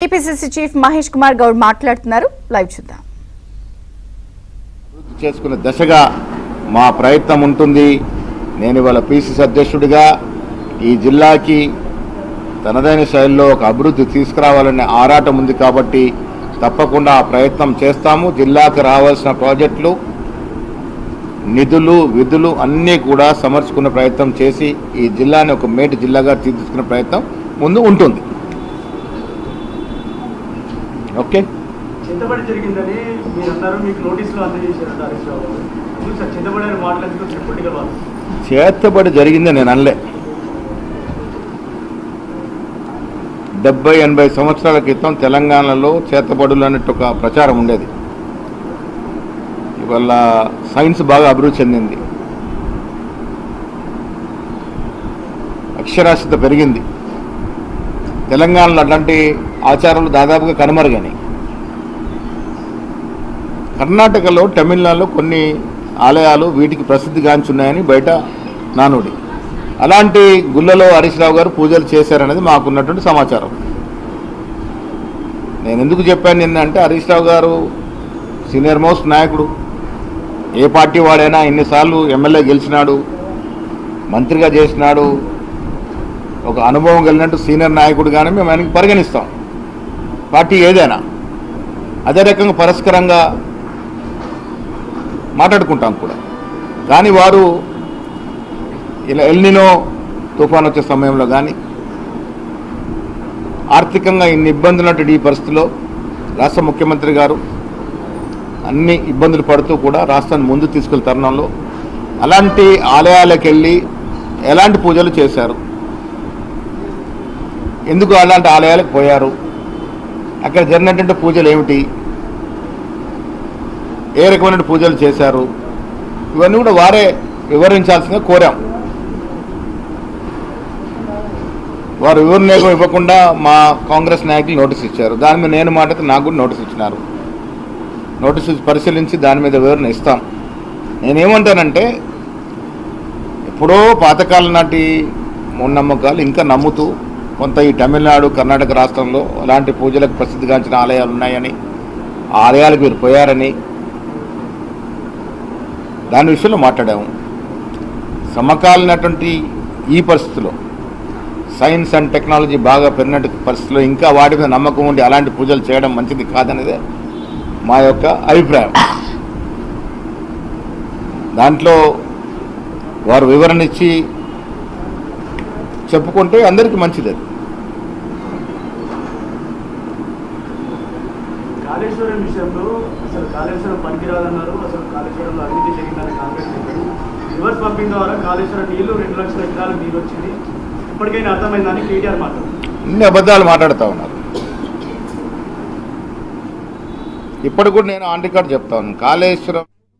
TPCC chief Mahesh Kumar Goud మాట్లాడుతున్నారు. Live చూద్దాం. చేసుకునే దశగా మా ప్రయత్నం ఉంటుంది. నేను ఇవాళ పీసీసీ అధ్యక్షుడిగా ఈ జిల్లాకి తనదైన శైలిలో ఒక అభివృద్ధి తీసుకురావాలనే ఆరాటం ఉంది కాబట్టి తప్పకుండా ఆ ప్రయత్నం చేస్తాము. జిల్లాకు రావాల్సిన ప్రాజెక్టులు, నిధులు, విధులు అన్నీ కూడా సమర్చుకునే ప్రయత్నం చేసి ఈ జిల్లాని ఒక మేటి జిల్లాగా తీర్చుకునే ప్రయత్నం ముందు ఉంటుంది. ఓకే, చింతబడి జరిగిందని మీరందరూ మీకు నోటీసులు అందజేశారు. చింతబడి మాట్లాడుతూ చెప్పండి. చేతబడి జరిగిందని నేను అనలే. 70-80 సంవత్సరాల క్రితం తెలంగాణలో చేతబడులు అన్నట్టు ఒక ప్రచారం ఉండేది. ఇవాళ సైన్స్ బాగా అభివృద్ధి చెందింది, అక్షరాస్యత పెరిగింది. తెలంగాణలో అట్లాంటి ఆచారాలు దాదాపుగా కనుమరుగని. కర్ణాటకలో, తమిళనాడులో కొన్ని ఆలయాలు వీటికి ప్రసిద్ధిగాంచున్నాయని బయట నానుడి. అలాంటి గుళ్ళలో హరీష్ రావు గారు పూజలు చేశారనేది మాకున్నటువంటి సమాచారం. నేను ఎందుకు చెప్పాను నిన్నంటే, హరీష్ రావు గారు సీనియర్ మోస్ట్ నాయకుడు, ఏ పార్టీ వాడైనా ఎన్నిసార్లు ఎమ్మెల్యే గెలిచినాడు, మంత్రిగా చేసినాడు, ఒక అనుభవం కలిగినట్టు సీనియర్ నాయకుడుగానే మేము ఆయనకి పరిగణిస్తాం, పార్టీ ఏదైనా. అదే రకంగా పరస్పరంగా మాట్లాడుకుంటాం కూడా. కానీ వారు ఇలా ఎల్నినో తుఫాన్ వచ్చే సమయంలో కానీ, ఆర్థికంగా ఇన్ని ఇబ్బందులు ఉన్నటువంటి ఈ పరిస్థితిలో రాష్ట్ర ముఖ్యమంత్రి గారు అన్ని ఇబ్బందులు పడుతూ కూడా రాష్ట్రాన్ని ముందు తీసుకెళ్లే తరుణంలో అలాంటి ఆలయాలకు వెళ్ళి ఎలాంటి పూజలు చేశారు, ఎందుకు అలాంటి ఆలయాలకు పోయారు, అక్కడ జరిగినటువంటి పూజలు ఏమిటి, ఏ రకమైన పూజలు చేశారు, ఇవన్నీ కూడా వారే వివరించాల్సిందిగా కోరాం. వారు వివరణ ఇవ్వకుండా మా కాంగ్రెస్ నాయకులు నోటీస్ ఇచ్చారు. దాని మీద నేను మాట్లాడితే నాకు కూడా నోటీస్ ఇచ్చినారు. నోటీసు పరిశీలించి దాని మీద వివరణ ఇస్తాం. నేనేమంటానంటే, ఎప్పుడో పాతకాలం నాటి మూఢనమ్మకాలు ఇంకా నమ్ముతూ కొంత ఈ తమిళనాడు, కర్ణాటక రాష్ట్రంలో అలాంటి పూజలకు ప్రసిద్ధిగాంచిన ఆలయాలు ఉన్నాయని, ఆ ఆలయాలకు మీరు పోయారని దాని విషయంలో మాట్లాడాము. సమకాలీనటువంటి ఈ పరిస్థితిలో సైన్స్ అండ్ టెక్నాలజీ బాగా పెరిగినట్టు పరిస్థితిలో ఇంకా వాటి మీద నమ్మకం ఉండి అలాంటి పూజలు చేయడం మంచిది కాదనేదే మా యొక్క అభిప్రాయం. దాంట్లో వారు వివరణ ఇచ్చి చెప్పుకుంటే అందరికీ మంచిది. అది కాళేశ్వరం విషయంలో అసలు కాళేశ్వరం పనికిరాదన్నారు. అసలు కాళేశ్వరంలో అవినీతి జరిగిందని కాంగ్రెస్ చెప్పారు. రివర్స్ పంపింగ్ ద్వారా కాళేశ్వరం నీళ్లు 2 లక్షల ఎకరాలకు నీళ్ళు వచ్చింది. ఇప్పటికైనా అర్థమైందని కేటీఆర్ మాట్లాడుతున్నారు. ఇన్ని అబద్ధాలు మాట్లాడుతూ ఉన్నారు. ఇప్పటికి కూడా నేను ఆన్ రికార్డ్ చెప్తాను, కాళేశ్వరం